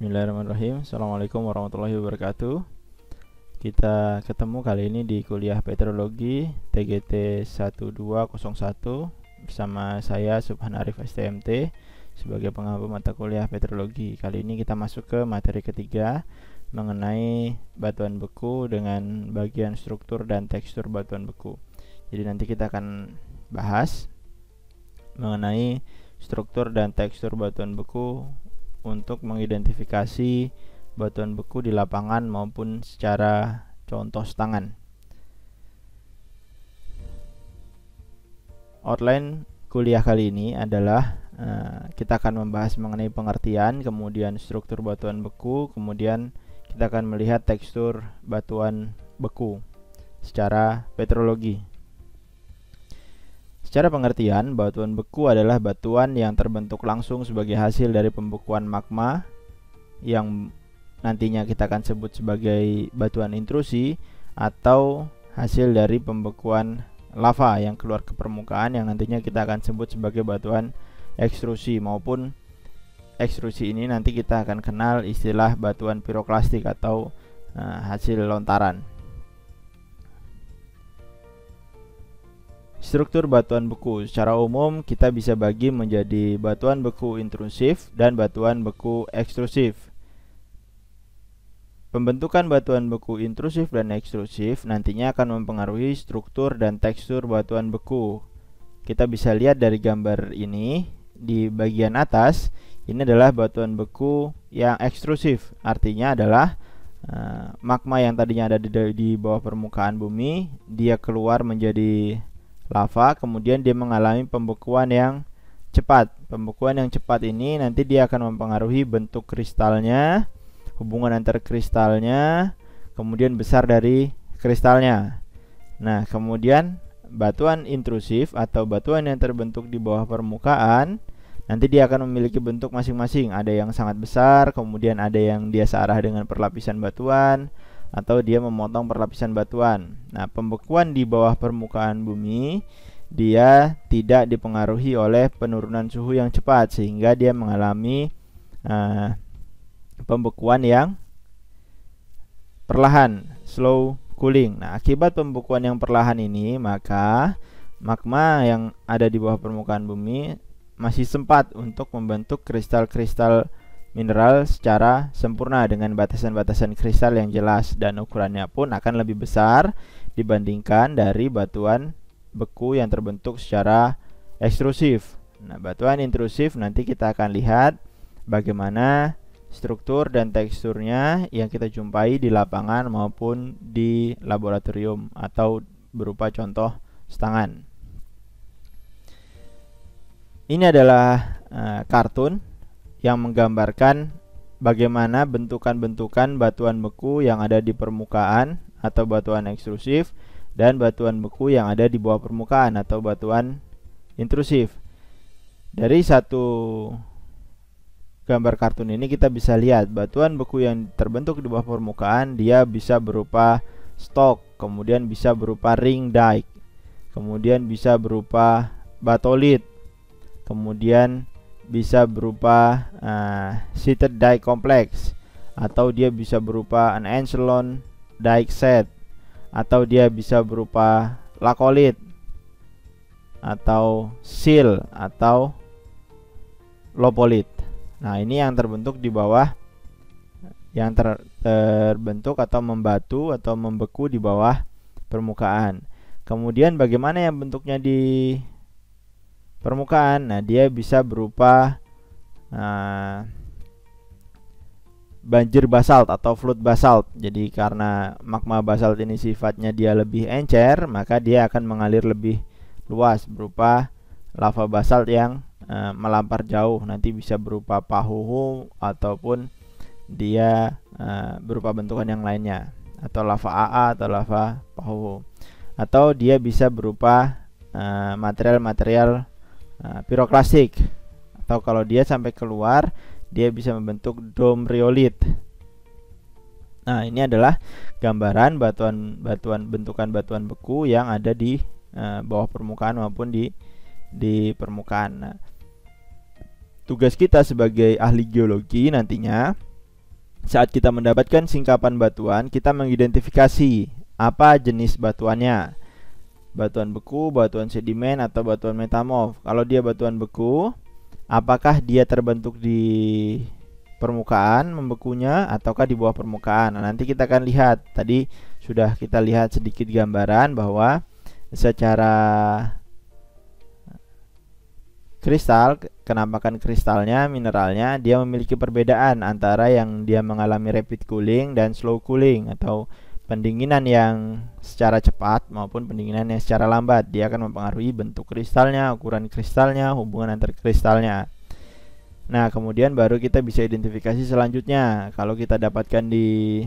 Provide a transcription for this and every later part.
Bismillahirrahmanirrahim. Assalamualaikum warahmatullahi wabarakatuh. Kita ketemu kali ini di kuliah Petrologi TGT 1201 bersama saya Subhan Arif STMT sebagai pengampu mata kuliah Petrologi. Kali ini kita masuk ke materi ketiga mengenai batuan beku dengan bagian struktur dan tekstur batuan beku. Jadi nanti kita akan bahas mengenai struktur dan tekstur batuan beku untuk mengidentifikasi batuan beku di lapangan maupun secara contoh setangan. Outline kuliah kali ini adalah kita akan membahas mengenai pengertian, kemudian struktur batuan beku, kemudian kita akan melihat tekstur batuan beku secara petrologi. Secara pengertian, batuan beku adalah batuan yang terbentuk langsung sebagai hasil dari pembekuan magma yang nantinya kita akan sebut sebagai batuan intrusi, atau hasil dari pembekuan lava yang keluar ke permukaan yang nantinya kita akan sebut sebagai batuan ekstrusi, maupun ekstrusi ini nanti kita akan kenal istilah batuan piroklastik atau hasil lontaran. Struktur batuan beku secara umum kita bisa bagi menjadi batuan beku intrusif dan batuan beku ekstrusif. Pembentukan batuan beku intrusif dan ekstrusif nantinya akan mempengaruhi struktur dan tekstur batuan beku. Kita bisa lihat dari gambar ini di bagian atas, ini adalah batuan beku yang ekstrusif, artinya adalah magma yang tadinya ada di bawah permukaan bumi, dia keluar menjadi lava, kemudian dia mengalami pembekuan yang cepat. Pembekuan yang cepat ini nanti dia akan mempengaruhi bentuk kristalnya, hubungan antar kristalnya, kemudian besar dari kristalnya. Nah, kemudian batuan intrusif atau batuan yang terbentuk di bawah permukaan, nanti dia akan memiliki bentuk masing-masing. Ada yang sangat besar, kemudian ada yang dia searah dengan perlapisan batuan, atau dia memotong perlapisan batuan. Nah, pembekuan di bawah permukaan bumi dia tidak dipengaruhi oleh penurunan suhu yang cepat, sehingga dia mengalami pembekuan yang perlahan, slow cooling. Nah, akibat pembekuan yang perlahan ini, maka magma yang ada di bawah permukaan bumi masih sempat untuk membentuk kristal-kristal mineral secara sempurna dengan batasan-batasan kristal yang jelas, dan ukurannya pun akan lebih besar dibandingkan dari batuan beku yang terbentuk secara ekstrusif. Nah, batuan intrusif nanti kita akan lihat bagaimana struktur dan teksturnya yang kita jumpai di lapangan maupun di laboratorium atau berupa contoh setangan. Ini adalah kartun yang menggambarkan bagaimana bentukan-bentukan batuan beku yang ada di permukaan atau batuan ekstrusif dan batuan beku yang ada di bawah permukaan atau batuan intrusif. Dari satu gambar kartun ini kita bisa lihat batuan beku yang terbentuk di bawah permukaan dia bisa berupa stok, kemudian bisa berupa ring dike, kemudian bisa berupa batholit, kemudian bisa berupa sheeted dike complex, atau dia bisa berupa an echelon dike set, atau dia bisa berupa lakolit, atau seal, atau lopolit. Nah, ini yang terbentuk di bawah, yang terbentuk atau membatu atau membeku di bawah permukaan. Kemudian bagaimana yang bentuknya di permukaan? Nah, dia bisa berupa banjir basalt atau flood basalt. Jadi karena magma basalt ini sifatnya dia lebih encer, maka dia akan mengalir lebih luas berupa lava basalt yang melampar jauh. Nanti bisa berupa pahuhu ataupun dia berupa bentukan yang lainnya, atau lava AA atau lava pahuhu, atau dia bisa berupa material-material piroklastik, atau kalau dia sampai keluar dia bisa membentuk dome riolit. Nah, ini adalah gambaran bentukan batuan beku yang ada di bawah permukaan maupun di permukaan. Nah, tugas kita sebagai ahli geologi nantinya Saat kita mendapatkan singkapan batuan, kita mengidentifikasi apa jenis batuannya. Batuan beku, batuan sedimen, atau batuan metamorf. Kalau dia batuan beku, apakah dia terbentuk di permukaan membekunya ataukah di bawah permukaan? Nah, nanti kita akan lihat. Tadi sudah kita lihat sedikit gambaran bahwa secara kristal, kenampakan kristalnya, mineralnya, dia memiliki perbedaan antara yang dia mengalami rapid cooling dan slow cooling, atau pendinginan yang secara cepat maupun pendinginan yang secara lambat. Dia akan mempengaruhi bentuk kristalnya, ukuran kristalnya, hubungan antar kristalnya. Nah, kemudian baru kita bisa identifikasi selanjutnya. Kalau kita dapatkan di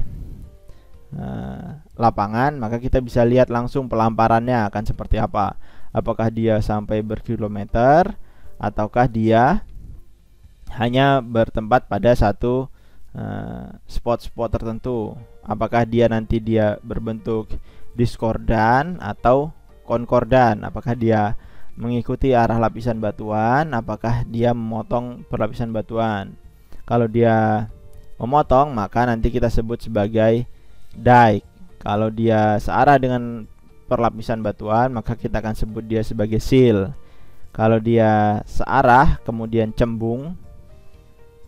lapangan, maka kita bisa lihat langsung pelamparannya akan seperti apa. Apakah dia sampai berkilometer, ataukah dia hanya bertempat pada satu spot-spot tertentu. Apakah dia nanti berbentuk diskordan atau konkordan. Apakah dia mengikuti arah lapisan batuan, apakah dia memotong perlapisan batuan. Kalau dia memotong, maka nanti kita sebut sebagai dike. Kalau dia searah dengan perlapisan batuan, maka kita akan sebut dia sebagai sill. Kalau dia searah kemudian cembung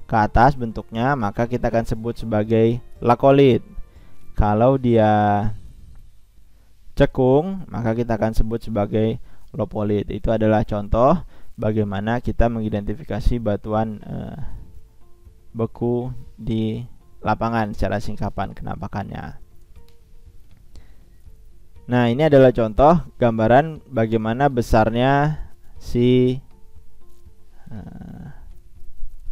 ke atas bentuknya, maka kita akan sebut sebagai lakolit. Kalau dia cekung, maka kita akan sebut sebagai lopolit. Itu adalah contoh bagaimana kita mengidentifikasi batuan beku di lapangan secara singkapan kenampakannya. Nah, ini adalah contoh gambaran bagaimana besarnya si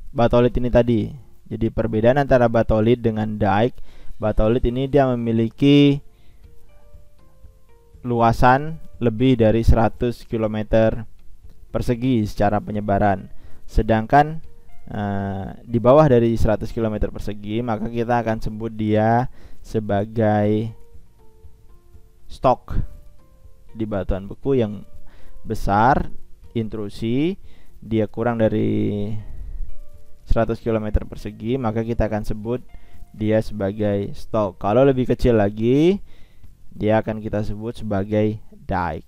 batolit ini tadi. Jadi perbedaan antara batolit dengan dike, batolit ini dia memiliki luasan lebih dari 100 km persegi secara penyebaran. Sedangkan di bawah dari 100 km persegi, maka kita akan sebut dia sebagai stok. Di batuan beku yang besar, intrusi, dia kurang dari 100 km persegi, maka kita akan sebut dia sebagai stok. Kalau lebih kecil lagi, dia akan kita sebut sebagai dike.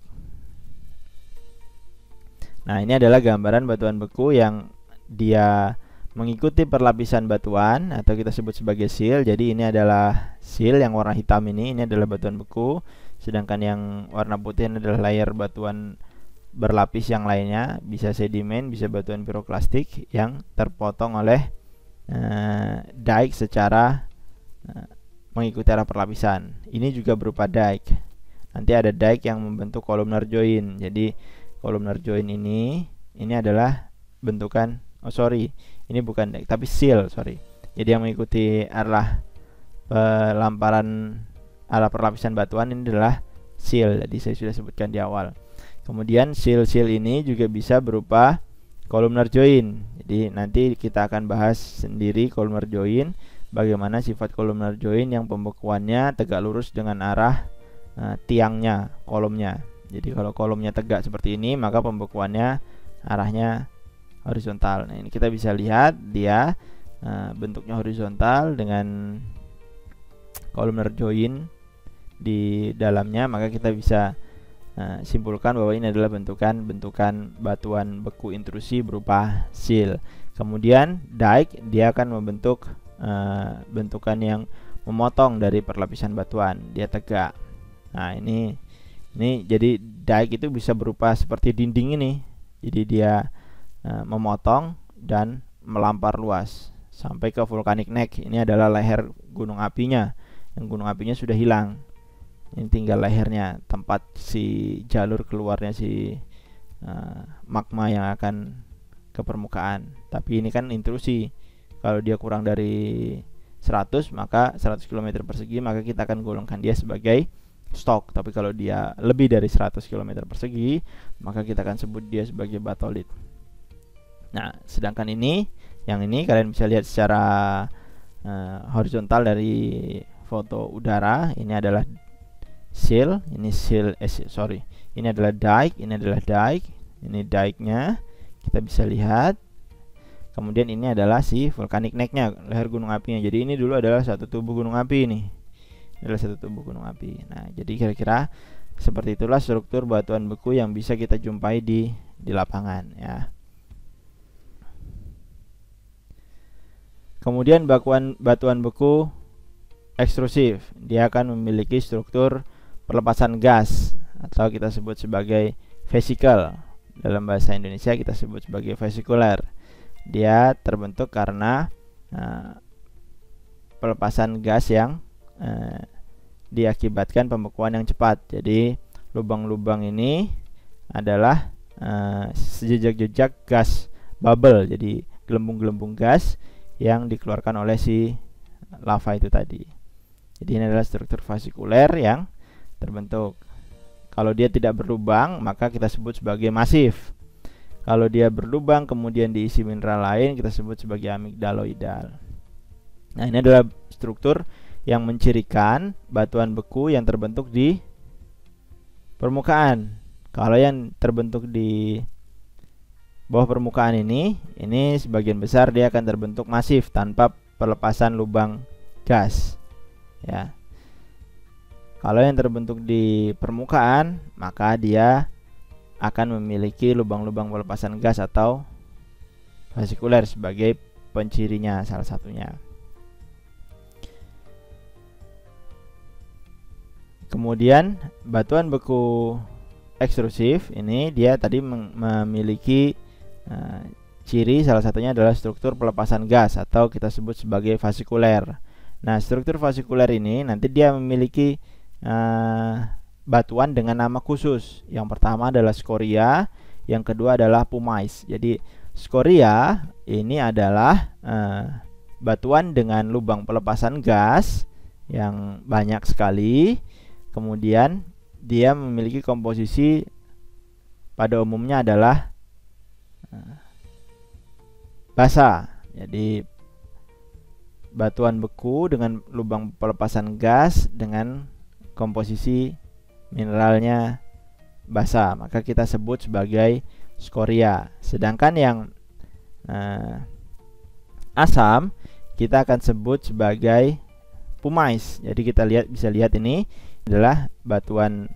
Nah, ini adalah gambaran batuan beku yang dia mengikuti perlapisan batuan atau kita sebut sebagai sill. Jadi ini adalah sill yang warna hitam ini adalah batuan beku, sedangkan yang warna putih ini adalah layer batuan berlapis yang lainnya, bisa sedimen, bisa batuan piroklastik yang terpotong oleh dike secara mengikuti arah perlapisan. Ini juga berupa dike. Nanti ada dike yang membentuk columnar join. Jadi columnar join ini adalah bentukan, ini bukan dike tapi sill, Jadi yang mengikuti arah pelamparan arah perlapisan batuan ini adalah sill. Jadi saya sudah sebutkan di awal. Kemudian sill-sill ini juga bisa berupa columnar join. Jadi nanti kita akan bahas sendiri columnar join, bagaimana sifat columnar join yang pembekuannya tegak lurus dengan arah tiangnya, kolomnya. Jadi kalau kolomnya tegak seperti ini, maka pembekuannya arahnya horizontal. Nah, ini kita bisa lihat dia bentuknya horizontal dengan columnar join di dalamnya, maka kita bisa simpulkan bahwa ini adalah bentukan batuan beku intrusi berupa sill. Kemudian dike, dia akan membentuk bentukan yang memotong dari perlapisan batuan, dia tegak. Nah, ini jadi dike itu bisa berupa seperti dinding ini. Jadi dia memotong dan melampar luas sampai ke volcanic neck. Ini adalah leher gunung apinya, yang gunung apinya sudah hilang. Ini tinggal lehernya, tempat si jalur keluarnya si magma yang akan ke permukaan. Tapi ini kan intrusi. Kalau dia kurang dari 100, maka 100 km persegi, maka kita akan golongkan dia sebagai stok. Tapi kalau dia lebih dari 100 km persegi, maka kita akan sebut dia sebagai batolit. Nah, sedangkan yang ini kalian bisa lihat secara horizontal dari foto udara. Ini adalah sill, ini adalah dike, ini adalah dike, ini dike-nya kita bisa lihat. Kemudian ini adalah si volcanic neck-nya, leher gunung apinya. Jadi ini dulu adalah satu tubuh gunung api nih. Adalah satu tubuh gunung api. Nah, jadi kira-kira seperti itulah struktur batuan beku yang bisa kita jumpai di lapangan ya. Kemudian batuan beku ekstrusif, dia akan memiliki struktur pelepasan gas atau kita sebut sebagai vesicle. Dalam bahasa Indonesia kita sebut sebagai vesikuler. Dia terbentuk karena pelepasan gas yang diakibatkan pembekuan yang cepat. Jadi lubang-lubang ini adalah jejak-jejak gas bubble, jadi gelembung-gelembung gas yang dikeluarkan oleh si lava itu tadi. Jadi ini adalah struktur vasikuler yang terbentuk. Kalau dia tidak berlubang, maka kita sebut sebagai masif. Kalau dia berlubang kemudian diisi mineral lain, kita sebut sebagai amigdaloidal. Nah, ini adalah struktur yang mencirikan batuan beku yang terbentuk di permukaan. Kalau yang terbentuk di bawah permukaan ini sebagian besar dia akan terbentuk masif tanpa pelepasan lubang gas. Ya. Kalau yang terbentuk di permukaan, maka dia akan memiliki lubang-lubang pelepasan gas atau vasikuler sebagai pencirinya salah satunya. Kemudian batuan beku ekstrusif ini dia tadi memiliki ciri salah satunya adalah struktur pelepasan gas atau kita sebut sebagai vasikuler. Nah, struktur vasikuler ini nanti dia memiliki batuan dengan nama khusus. Yang pertama adalah skoria, yang kedua adalah pumice. Jadi skoria ini adalah batuan dengan lubang pelepasan gas yang banyak sekali. Kemudian dia memiliki komposisi pada umumnya adalah basa. Jadi batuan beku dengan lubang pelepasan gas dengan komposisi mineralnya basa, maka kita sebut sebagai skoria. Sedangkan yang asam kita akan sebut sebagai pumice. Jadi kita bisa lihat ini adalah batuan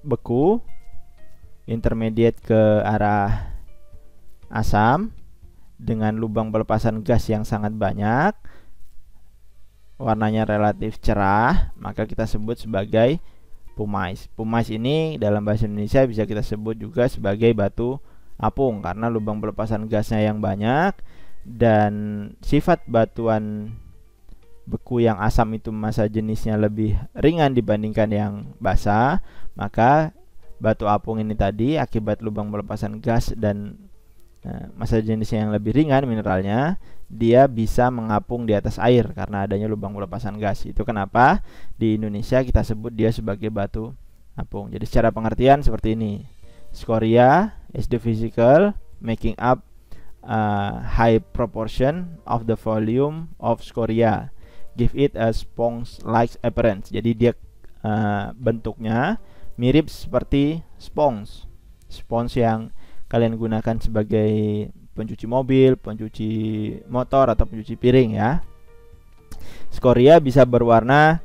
beku intermediate ke arah asam dengan lubang pelepasan gas yang sangat banyak, warnanya relatif cerah, maka kita sebut sebagai pumice. Pumice ini dalam bahasa Indonesia bisa kita sebut juga sebagai batu apung karena lubang pelepasan gasnya yang banyak, dan sifat batuan beku yang asam itu massa jenisnya lebih ringan dibandingkan yang basa, maka batu apung ini tadi akibat lubang pelepasan gas dan massa jenisnya yang lebih ringan mineralnya, dia bisa mengapung di atas air karena adanya lubang pelepasan gas. Itu kenapa di Indonesia kita sebut dia sebagai batu apung. Jadi secara pengertian seperti ini. Scoria is the physical making up a high proportion of the volume of scoria, give it a sponge-like appearance. Jadi dia bentuknya mirip seperti sponge. Sponge yang kalian gunakan sebagai pencuci mobil, pencuci motor, atau pencuci piring ya. Skoria bisa berwarna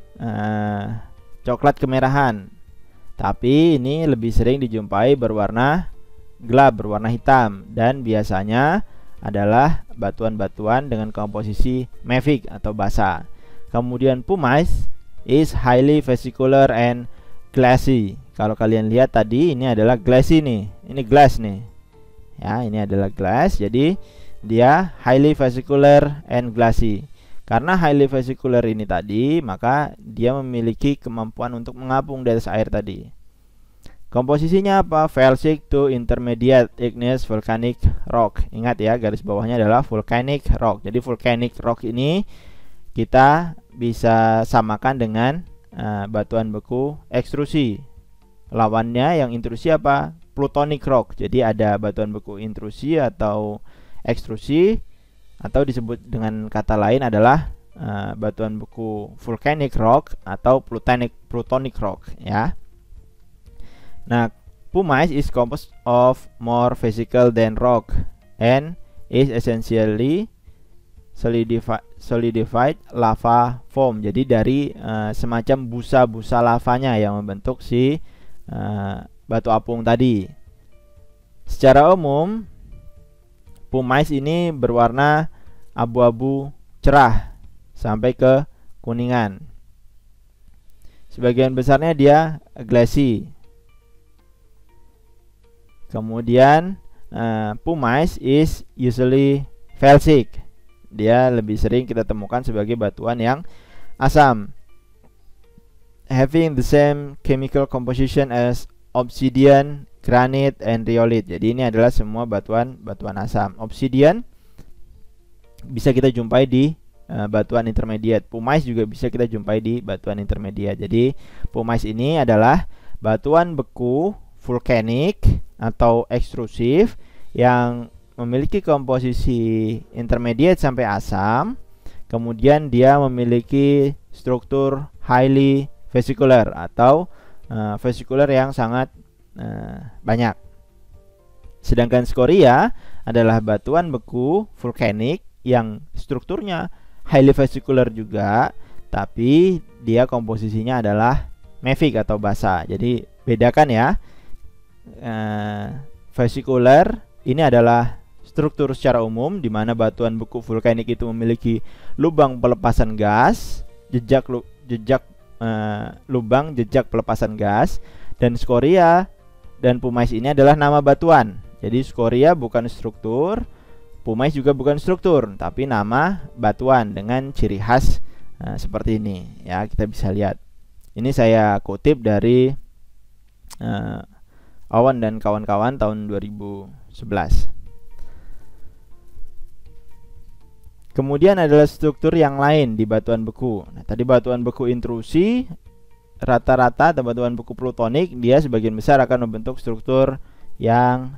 coklat kemerahan, tapi ini lebih sering dijumpai berwarna gelap, berwarna hitam, dan biasanya adalah batuan-batuan dengan komposisi mafic atau basa. Kemudian pumice is highly vesicular and glassy. Kalau kalian lihat tadi ini adalah glassy nih, ini glass nih. Ya, ini adalah glass, jadi dia highly vesicular and glassy. Karena highly vesicular ini tadi, maka dia memiliki kemampuan untuk mengapung di atas air tadi. Komposisinya apa? Felsic to intermediate igneous volcanic rock. Ingat ya, garis bawahnya adalah volcanic rock. Jadi volcanic rock ini kita bisa samakan dengan batuan beku ekstrusi. Lawannya yang intrusi apa? Plutonic rock. Jadi ada batuan beku intrusi atau ekstrusi, atau disebut dengan kata lain adalah batuan beku volcanic rock atau plutonic rock ya. Nah, pumice is composed of more vesicle than rock and is essentially solidified lava form. Jadi dari semacam busa-busa lavanya yang membentuk si batu apung tadi. Secara umum, pumice ini berwarna abu-abu cerah sampai ke kuningan. Sebagian besarnya dia glassy. Kemudian pumice is usually felsic. Dia lebih sering kita temukan sebagai batuan yang asam, having the same chemical composition as obsidian, granite, and rhyolite. Jadi ini adalah semua batuan asam. Obsidian bisa kita jumpai di batuan intermediate. Pumice juga bisa kita jumpai di batuan intermediate. Jadi pumice ini adalah batuan beku vulkanik atau ekstrusif yang memiliki komposisi intermediate sampai asam. Kemudian dia memiliki struktur highly vesicular atau vesicular yang sangat banyak. Sedangkan skoria adalah batuan beku vulkanik yang strukturnya highly vesicular juga, tapi dia komposisinya adalah mafic atau basa. Jadi bedakan ya. Vesicular ini adalah struktur secara umum di mana batuan beku vulkanik itu memiliki lubang pelepasan gas, lubang jejak pelepasan gas, dan skoria dan pumice ini adalah nama batuan. Jadi skoria bukan struktur, pumice juga bukan struktur, tapi nama batuan dengan ciri khas seperti ini. Ya, kita bisa lihat. Ini saya kutip dari Owen dan kawan-kawan tahun 2011. Kemudian adalah struktur yang lain di batuan beku. Nah, tadi batuan beku intrusi rata-rata atau batuan beku plutonik dia sebagian besar akan membentuk struktur yang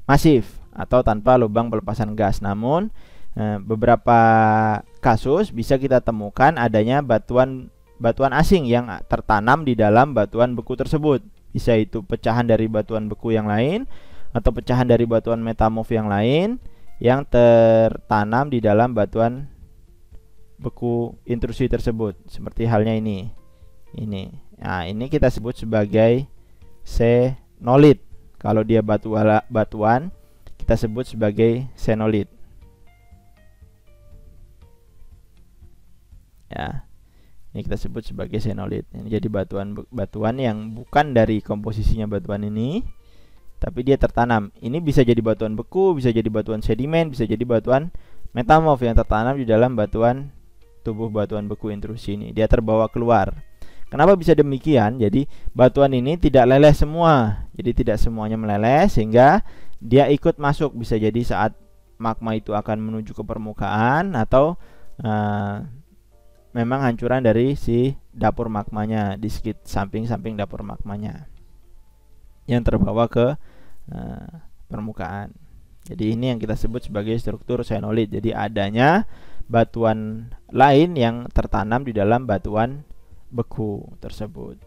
masif atau tanpa lubang pelepasan gas. Namun beberapa kasus bisa kita temukan adanya batuan asing yang tertanam di dalam batuan beku tersebut. Bisa itu pecahan dari batuan beku yang lain atau pecahan dari batuan metamorf yang lain yang tertanam di dalam batuan beku intrusi tersebut. Seperti halnya ini. Nah, ini kita sebut sebagai xenolith. Kalau dia batuan, kita sebut sebagai xenolith. Ya. Ini kita sebut sebagai xenolith. Ini jadi batuan yang bukan dari komposisinya batuan ini, tapi dia tertanam. Ini bisa jadi batuan beku, bisa jadi batuan sedimen, bisa jadi batuan metamorf yang tertanam di dalam tubuh batuan beku intrusi ini. Dia terbawa keluar. Kenapa bisa demikian? Jadi batuan ini tidak leleh semua. Jadi tidak semuanya meleleh sehingga dia ikut masuk. Bisa jadi saat magma itu akan menuju ke permukaan atau memang hancuran dari si dapur magmanya di sekitar samping dapur magmanya yang terbawa ke permukaan. Jadi ini yang kita sebut sebagai struktur xenolith. Jadi adanya batuan lain yang tertanam di dalam batuan beku tersebut.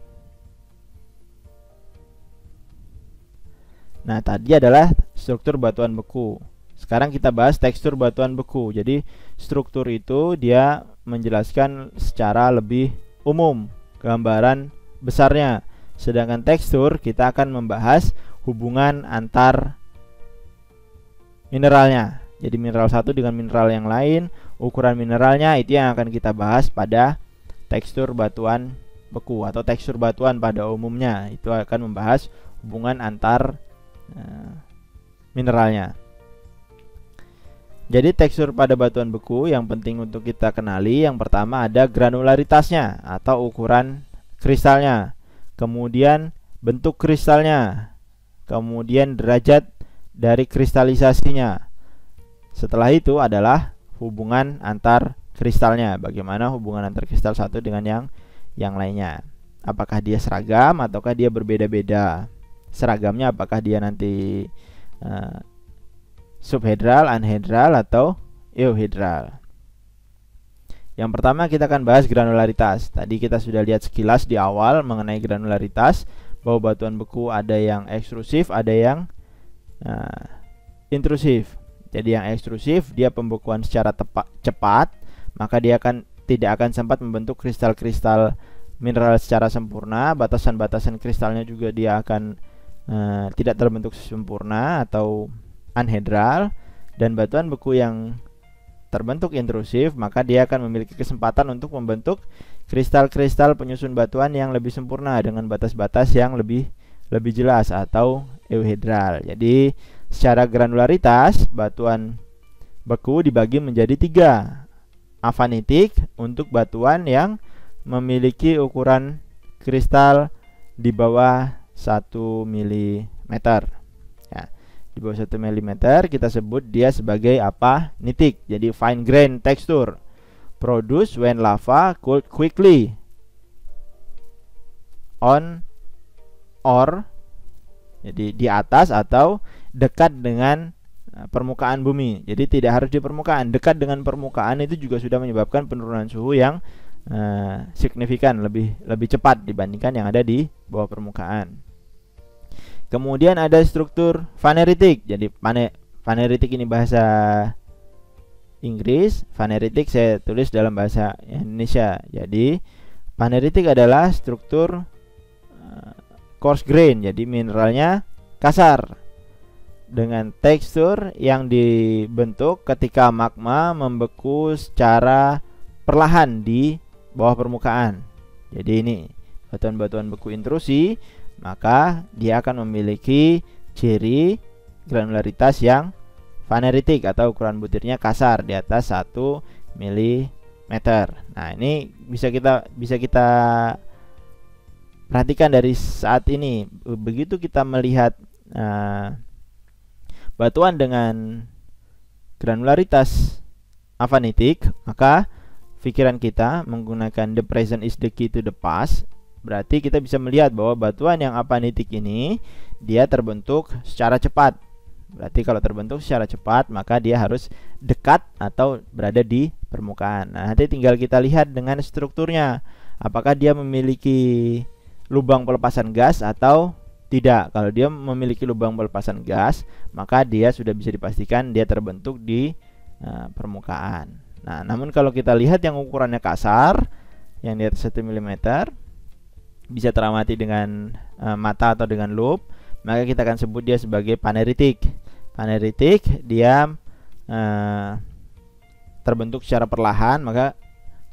Nah, tadi adalah struktur batuan beku. Sekarang kita bahas tekstur batuan beku. Jadi struktur itu dia menjelaskan secara lebih umum gambaran besarnya. Sedangkan tekstur kita akan membahas hubungan antar mineralnya. Jadi mineral satu dengan mineral yang lain, ukuran mineralnya itu yang akan kita bahas pada tekstur batuan beku atau tekstur batuan pada umumnya. Itu akan membahas hubungan antar mineralnya. Jadi tekstur pada batuan beku yang penting untuk kita kenali, yang pertama ada granularitasnya atau ukuran kristalnya, kemudian bentuk kristalnya, kemudian derajat dari kristalisasinya. Setelah itu adalah hubungan antar kristalnya, bagaimana hubungan antar kristal satu dengan yang lainnya. Apakah dia seragam ataukah dia berbeda-beda? Seragamnya apakah dia nanti subhedral, anhedral, atau euhedral. Yang pertama kita akan bahas granularitas. Tadi kita sudah lihat sekilas di awal mengenai granularitas, bahwa batuan beku ada yang ekstrusif, ada yang intrusif. Jadi yang ekstrusif dia pembekuan secara cepat, maka dia tidak akan sempat membentuk kristal-kristal mineral secara sempurna. Batasan-batasan kristalnya juga dia akan tidak terbentuk sempurna atau anhedral. Dan batuan beku yang terbentuk intrusif, maka dia akan memiliki kesempatan untuk membentuk kristal-kristal penyusun batuan yang lebih sempurna dengan batas-batas yang lebih jelas atau euhedral. Jadi secara granularitas batuan beku dibagi menjadi 3. Afanitik untuk batuan yang memiliki ukuran kristal di bawah 1 mm. Ya, di bawah 1 mm kita sebut dia sebagai apanitik. Jadi fine grain texture produced when lava cooled quickly on or, jadi di atas atau dekat dengan permukaan bumi. Jadi tidak harus di permukaan, dekat dengan permukaan itu juga sudah menyebabkan penurunan suhu yang signifikan, lebih cepat dibandingkan yang ada di bawah permukaan. Kemudian ada struktur faneritik. Jadi faneritik ini bahasa Inggris, faneritik saya tulis dalam bahasa Indonesia. Jadi faneritik adalah struktur coarse grain, jadi mineralnya kasar, dengan tekstur yang dibentuk ketika magma membeku secara perlahan di bawah permukaan. Jadi ini batuan-batuan beku intrusi, maka dia akan memiliki ciri granularitas yang faneritik atau ukuran butirnya kasar di atas 1 mm. Nah, ini bisa kita perhatikan dari saat ini. Begitu kita melihat batuan dengan granularitas afanitik, maka pikiran kita menggunakan the present is the key to the past. Berarti kita bisa melihat bahwa batuan yang afanitik ini dia terbentuk secara cepat. Berarti kalau terbentuk secara cepat, maka dia harus dekat atau berada di permukaan. Nah, nanti tinggal kita lihat dengan strukturnya, apakah dia memiliki lubang pelepasan gas atau tidak. Kalau dia memiliki lubang pelepasan gas, maka dia sudah bisa dipastikan dia terbentuk di permukaan. Nah, namun kalau kita lihat yang ukurannya kasar, yang di atas 1 mm, bisa teramati dengan mata atau dengan lup, maka kita akan sebut dia sebagai paneritik. Paneritik dia terbentuk secara perlahan, maka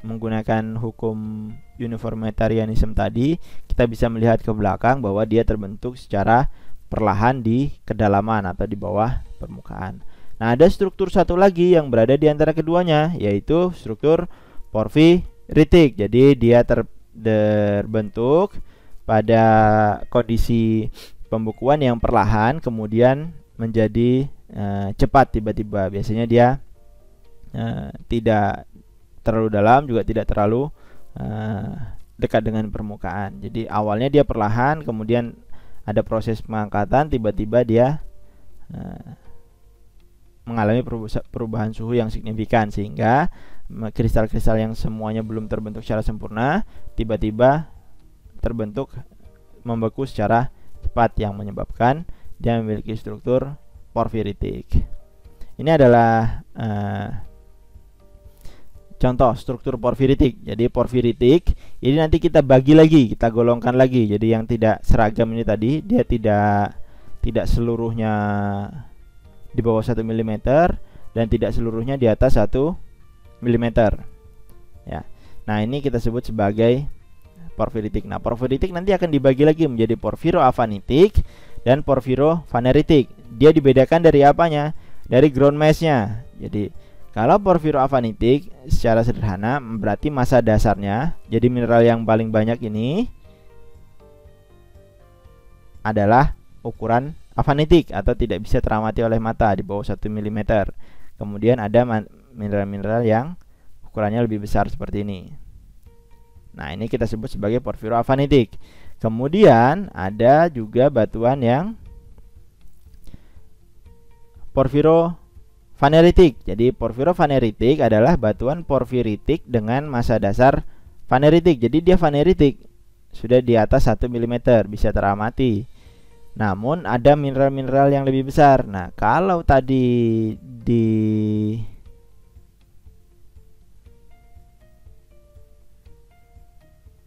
menggunakan hukum uniformitarianism tadi, kita bisa melihat ke belakang bahwa dia terbentuk secara perlahan di kedalaman atau di bawah permukaan. Nah, ada struktur satu lagi yang berada di antara keduanya, yaitu struktur porfiritik. Jadi dia terbentuk pada kondisi pembekuan yang perlahan, kemudian menjadi cepat tiba-tiba. Biasanya dia tidak terlalu dalam, juga tidak terlalu dekat dengan permukaan. Jadi awalnya dia perlahan, kemudian ada proses pengangkatan, tiba-tiba dia mengalami perubahan suhu yang signifikan, sehingga kristal-kristal yang semuanya belum terbentuk secara sempurna tiba-tiba terbentuk membeku secara cepat, yang menyebabkan dia memiliki struktur porfiritik. Ini adalah contoh struktur porfiritik. Jadi porfiritik ini nanti kita bagi lagi, kita golongkan lagi. Jadi yang tidak seragam ini tadi, dia tidak seluruhnya di bawah 1 mm dan tidak seluruhnya di atas 1 mm. Ya. Nah, ini kita sebut sebagai porfiritik. Nah, porfiritik nanti akan dibagi lagi menjadi porfiroafanitik dan porfirofaneritik. Dia dibedakan dari apanya? Dari ground mass-nya. Jadi kalau porfiroafanitik secara sederhana berarti massa dasarnya, jadi mineral yang paling banyak ini adalah ukuran afanitik atau tidak bisa teramati oleh mata di bawah 1 mm. Kemudian ada mineral-mineral yang ukurannya lebih besar seperti ini. Nah, ini kita sebut sebagai porfiroafanitik. Kemudian ada juga batuan yang porfirofaneritik. Jadi porfirofaneritik adalah batuan porfiritik dengan massa dasar faneritik. Jadi dia faneritik, sudah di atas 1 mm, bisa teramati. Namun ada mineral-mineral yang lebih besar. Nah, kalau tadi di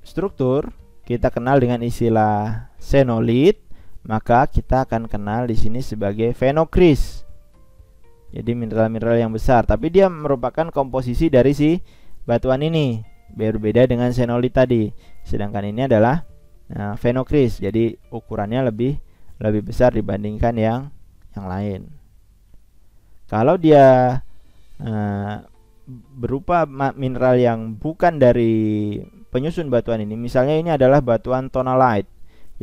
struktur kita kenal dengan istilah xenolit, maka kita akan kenal di sini sebagai phenocryst. Jadi mineral-mineral yang besar, tapi dia merupakan komposisi dari si batuan ini, berbeda dengan xenolit tadi. Sedangkan ini adalah phenocryst, jadi ukurannya lebih besar dibandingkan yang lain. Kalau dia berupa mineral yang bukan dari penyusun batuan ini, misalnya ini adalah batuan tonalite.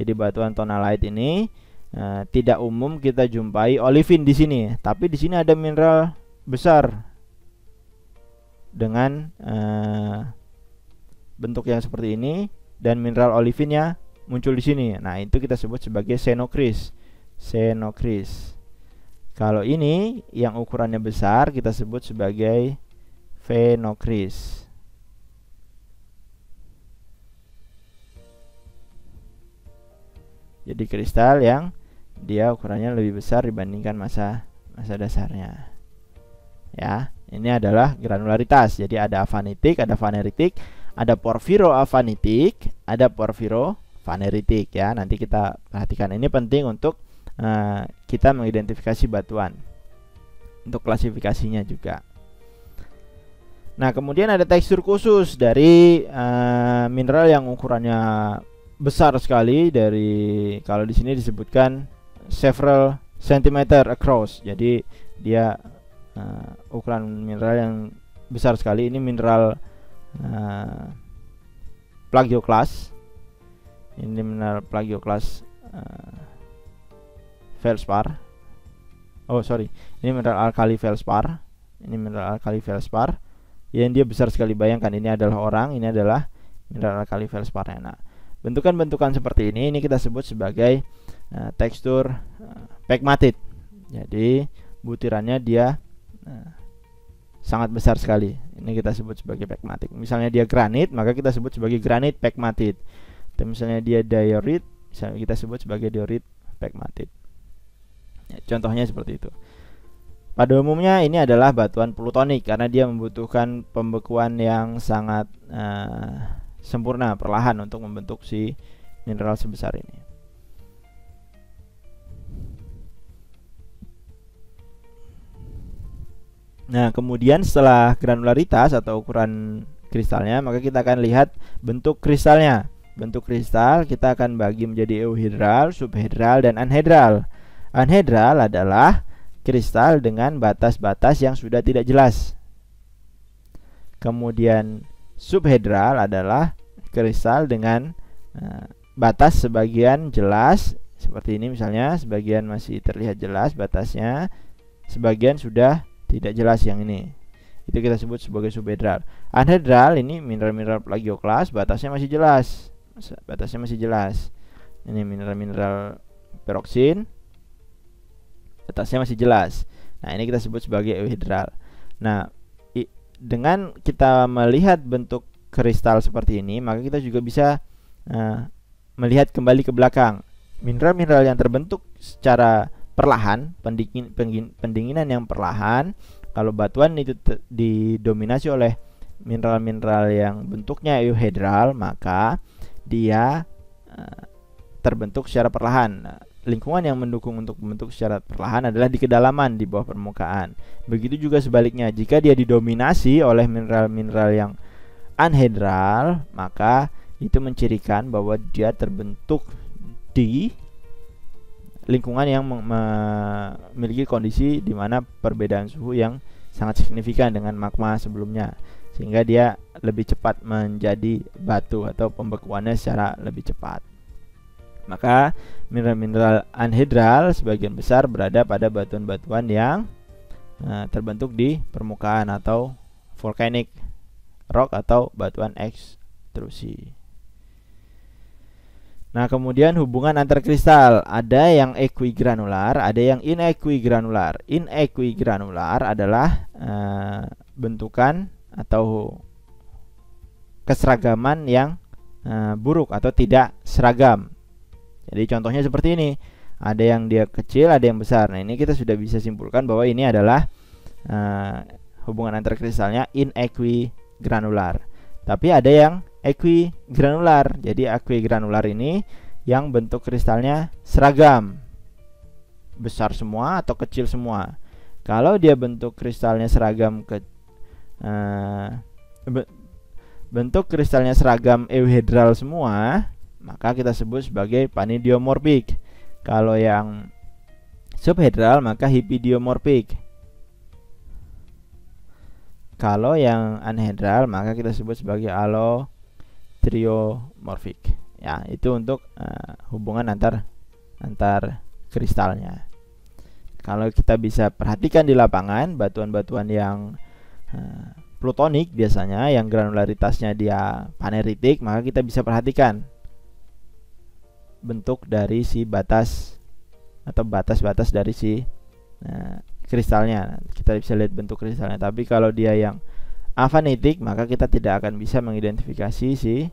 Jadi batuan tonalite ini tidak umum kita jumpai olivin di sini, tapi di sini ada mineral besar dengan bentuk yang seperti ini dan mineral olivinnya muncul di sini. Nah, itu kita sebut sebagai xenocryst. Kalau ini yang ukurannya besar kita sebut sebagai phenocryst. Jadi kristal yang dia ukurannya lebih besar dibandingkan massa dasarnya. Ya, ini adalah granularitas. Jadi ada afanitik, ada faneritik, ada porfiroafanitik, ada porfirofaneritik ya. Nanti kita perhatikan, ini penting untuk kita mengidentifikasi batuan. Untuk klasifikasinya juga. Nah, kemudian ada tekstur khusus dari mineral yang ukurannya besar sekali, dari kalau di sini disebutkan several centimeter across. Jadi dia ukuran mineral yang besar sekali. Ini mineral plagioclase. Ini mineral plagioclase feldspar. Oh sorry, ini mineral alkali feldspar. Ini mineral alkali feldspar. Yang dia besar sekali. Bayangkan, ini adalah orang, ini adalah mineral alkali feldspar. Nah, bentukan-bentukan seperti ini kita sebut sebagai tekstur pegmatit. Jadi butirannya dia sangat besar sekali. Ini kita sebut sebagai pegmatit. Misalnya dia granit, maka kita sebut sebagai granit pegmatit. Dan misalnya dia diorit, kita sebut sebagai diorit pegmatit. Ya, contohnya seperti itu. Pada umumnya ini adalah batuan plutonik karena dia membutuhkan pembekuan yang sangat sempurna, perlahan untuk membentuk si mineral sebesar ini. Nah, kemudian setelah granularitas atau ukuran kristalnya, maka kita akan lihat bentuk kristalnya. Bentuk kristal kita akan bagi menjadi euhedral, subhedral, dan anhedral. Anhedral adalah kristal dengan batas-batas yang sudah tidak jelas. Kemudian subhedral adalah kristal dengan batas sebagian jelas, seperti ini misalnya, sebagian masih terlihat jelas batasnya, sebagian sudah tidak jelas yang ini. Itu kita sebut sebagai subhedral. Anhedral ini mineral-mineral plagioclase, batasnya masih jelas. Ini mineral-mineral peroksin, batasnya masih jelas. Nah, ini kita sebut sebagai euhedral. Nah, dengan kita melihat bentuk kristal seperti ini, maka kita juga bisa melihat kembali ke belakang. Mineral-mineral yang terbentuk secara perlahan, pendinginan yang perlahan, kalau batuan itu didominasi oleh mineral-mineral yang bentuknya euhedral, maka dia terbentuk secara perlahan. Lingkungan yang mendukung untuk membentuk secara perlahan adalah di kedalaman, di bawah permukaan. Begitu juga sebaliknya, jika dia didominasi oleh mineral-mineral yang anhedral, maka itu mencirikan bahwa dia terbentuk di lingkungan yang memiliki kondisi di mana perbedaan suhu yang sangat signifikan dengan magma sebelumnya, sehingga dia lebih cepat menjadi batu atau pembekuannya secara lebih cepat. Maka mineral-mineral anhedral sebagian besar berada pada batuan-batuan yang terbentuk di permukaan atau volcanic rock atau batuan ekstrusi. Nah, kemudian hubungan antar kristal, ada yang equigranular, ada yang inequigranular. Inequigranular adalah bentukan atau keseragaman yang buruk atau tidak seragam. Jadi contohnya seperti ini. Ada yang dia kecil, ada yang besar. Nah, ini kita sudah bisa simpulkan bahwa ini adalah hubungan antar kristalnya inequigranular. Tapi ada yang equigranular. Jadi equigranular ini yang bentuk kristalnya seragam, besar semua atau kecil semua. Kalau dia bentuk kristalnya seragam bentuk kristalnya seragam euhedral semua, maka kita sebut sebagai panidiomorfik. Kalau yang subhedral maka hipidiomorfik. Kalau yang anhedral maka kita sebut sebagai allotriomorfik. Ya, itu untuk hubungan antar kristalnya. Kalau kita bisa perhatikan di lapangan, batuan-batuan yang plutonik biasanya yang granularitasnya dia paneritik, maka kita bisa perhatikan bentuk dari si batas atau batas-batas dari si kristalnya. Kita bisa lihat bentuk kristalnya. Tapi kalau dia yang afanitik, maka kita tidak akan bisa mengidentifikasi si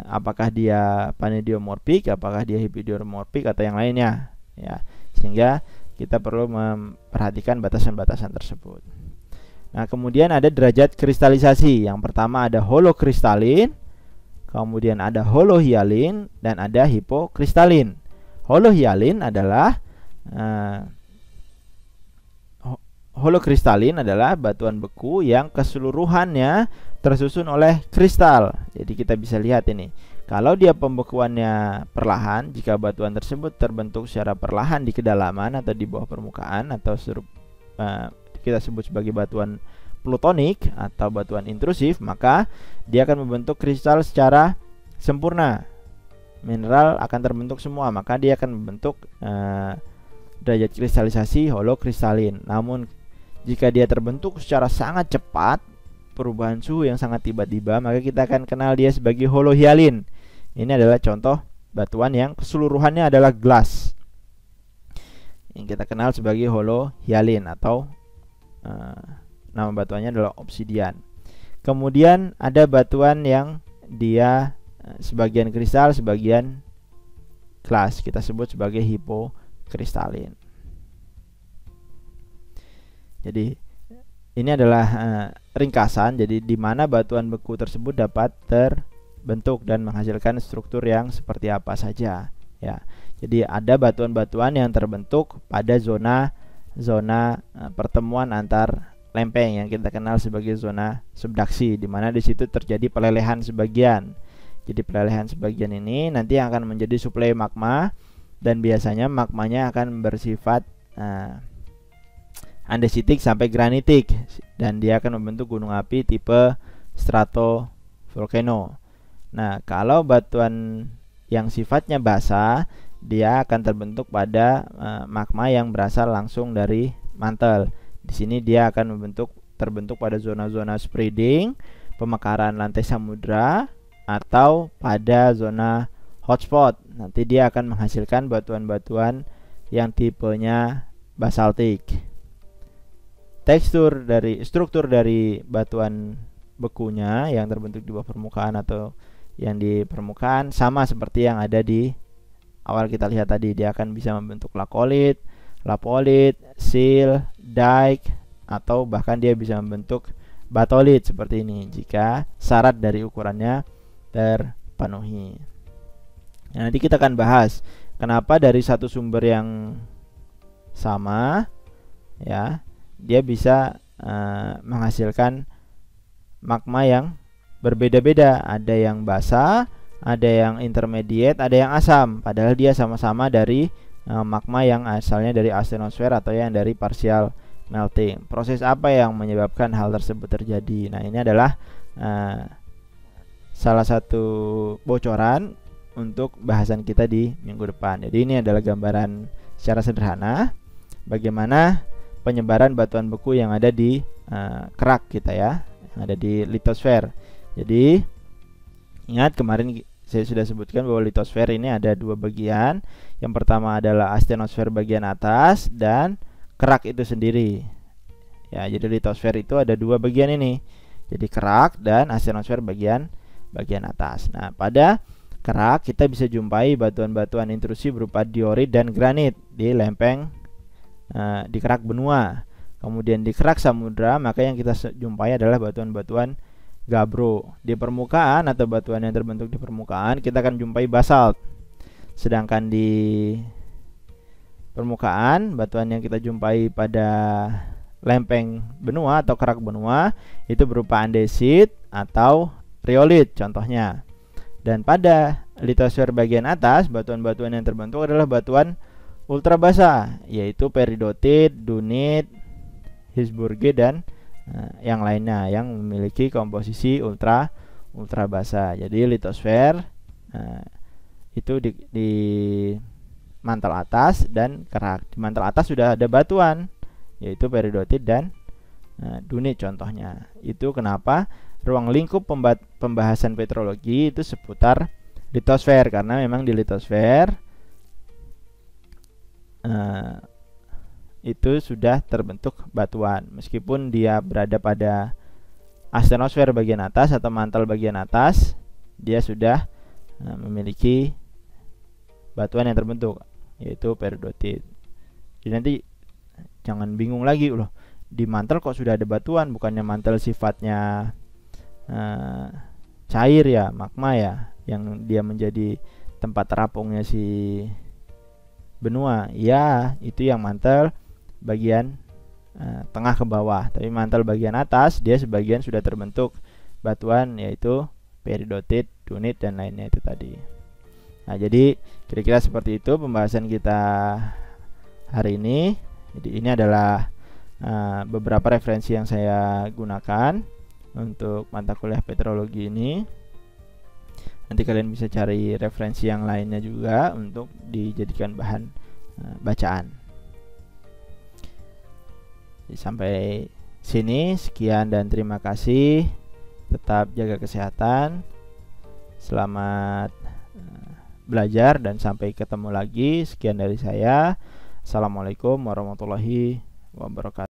apakah dia panidiomorfik, apakah dia hipidiomorfik atau yang lainnya, ya. Sehingga kita perlu memperhatikan batasan-batasan tersebut. Nah, kemudian ada derajat kristalisasi. Yang pertama ada holokristalin, kemudian ada holohialin, dan ada hipokristalin. Holohhialin adalah holokristalin adalah batuan beku yang keseluruhannya tersusun oleh kristal. Jadi kita bisa lihat ini. Kalau dia pembekuannya perlahan, jika batuan tersebut terbentuk secara perlahan di kedalaman atau di bawah permukaan atau kita sebut sebagai batuan plutonik atau batuan intrusif, maka dia akan membentuk kristal secara sempurna. Mineral akan terbentuk semua, maka dia akan membentuk derajat kristalisasi holokristalin. Namun jika dia terbentuk secara sangat cepat, perubahan suhu yang sangat tiba-tiba, maka kita akan kenal dia sebagai holohialin. Ini adalah contoh batuan yang keseluruhannya adalah glass, yang kita kenal sebagai holohialin, atau nama batuannya adalah obsidian. Kemudian ada batuan yang dia sebagian kristal, sebagian glass, kita sebut sebagai hipokristalin. Jadi ini adalah ringkasan, jadi di mana batuan beku tersebut dapat terbentuk dan menghasilkan struktur yang seperti apa saja, ya. Jadi ada batuan-batuan yang terbentuk pada zona pertemuan antar lempeng yang kita kenal sebagai zona subdaksi, di mana di situ terjadi pelelehan sebagian. Jadi pelelehan sebagian ini nanti akan menjadi suplai magma, dan biasanya magmanya akan bersifat andesitik sampai granitik, dan dia akan membentuk gunung api tipe stratovolcano. Nah, kalau batuan yang sifatnya basah, dia akan terbentuk pada magma yang berasal langsung dari mantel. Di sini dia akan terbentuk pada zona-zona spreading, pemekaran lantai samudra, atau pada zona hotspot. Nanti dia akan menghasilkan batuan-batuan yang tipenya basaltik. Struktur dari batuan bekunya yang terbentuk di bawah permukaan atau yang di permukaan sama seperti yang ada di awal kita lihat tadi. Dia akan bisa membentuk lakolit, lapolit, seal, dike, atau bahkan dia bisa membentuk batolit seperti ini jika syarat dari ukurannya terpenuhi. Nah, nanti kita akan bahas kenapa dari satu sumber yang sama, ya, dia bisa menghasilkan magma yang berbeda-beda. Ada yang basah, ada yang intermediate, ada yang asam, padahal dia sama-sama dari magma yang asalnya dari astenosfer atau yang dari partial melting. Proses apa yang menyebabkan hal tersebut terjadi? Nah, ini adalah salah satu bocoran untuk bahasan kita di minggu depan. Jadi ini adalah gambaran secara sederhana bagaimana penyebaran batuan beku yang ada di kerak kita, ya, yang ada di litosfer. Jadi ingat kemarin saya sudah sebutkan bahwa litosfer ini ada dua bagian. Yang pertama adalah astenosfer bagian atas dan kerak itu sendiri. Ya, jadi litosfer itu ada dua bagian ini. Jadi kerak dan astenosfer bagian atas. Nah, pada kerak, kita bisa jumpai batuan-batuan intrusi berupa diorit dan granit di lempeng di kerak benua. Kemudian di kerak samudra, maka yang kita jumpai adalah batuan-batuan gabbro. Di permukaan atau batuan yang terbentuk di permukaan, kita akan jumpai basalt. Sedangkan di permukaan, batuan yang kita jumpai pada lempeng benua atau kerak benua itu berupa andesit atau riolit contohnya. Dan pada litosfer bagian atas, batuan-batuan yang terbentuk adalah batuan ultra basah, yaitu peridotit, dunit, Hillsborough dan yang lainnya yang memiliki komposisi ultra basah. Jadi litosfer itu di mantel atas dan kerak. Di mantel atas sudah ada batuan, yaitu peridotit dan dunit contohnya. Itu kenapa ruang lingkup pembahasan petrologi itu seputar litosfer, karena memang di litosfer itu sudah terbentuk batuan, meskipun dia berada pada astenosfer bagian atas atau mantel bagian atas, dia sudah memiliki batuan yang terbentuk, yaitu peridotit. Jadi nanti jangan bingung lagi, loh di mantel kok sudah ada batuan, bukannya mantel sifatnya cair ya, magma ya, yang dia menjadi tempat terapungnya si benua. Ya, itu yang mantel bagian tengah ke bawah, tapi mantel bagian atas dia sebagian sudah terbentuk batuan, yaitu peridotit, dunit dan lainnya itu tadi. Nah, jadi kira-kira seperti itu pembahasan kita hari ini. Jadi ini adalah beberapa referensi yang saya gunakan untuk mata kuliah petrologi ini. Nanti kalian bisa cari referensi yang lainnya juga untuk dijadikan bahan bacaan. Jadi, sampai sini sekian dan terima kasih. Tetap jaga kesehatan. Selamat belajar dan sampai ketemu lagi. Sekian dari saya. Assalamualaikum warahmatullahi wabarakatuh.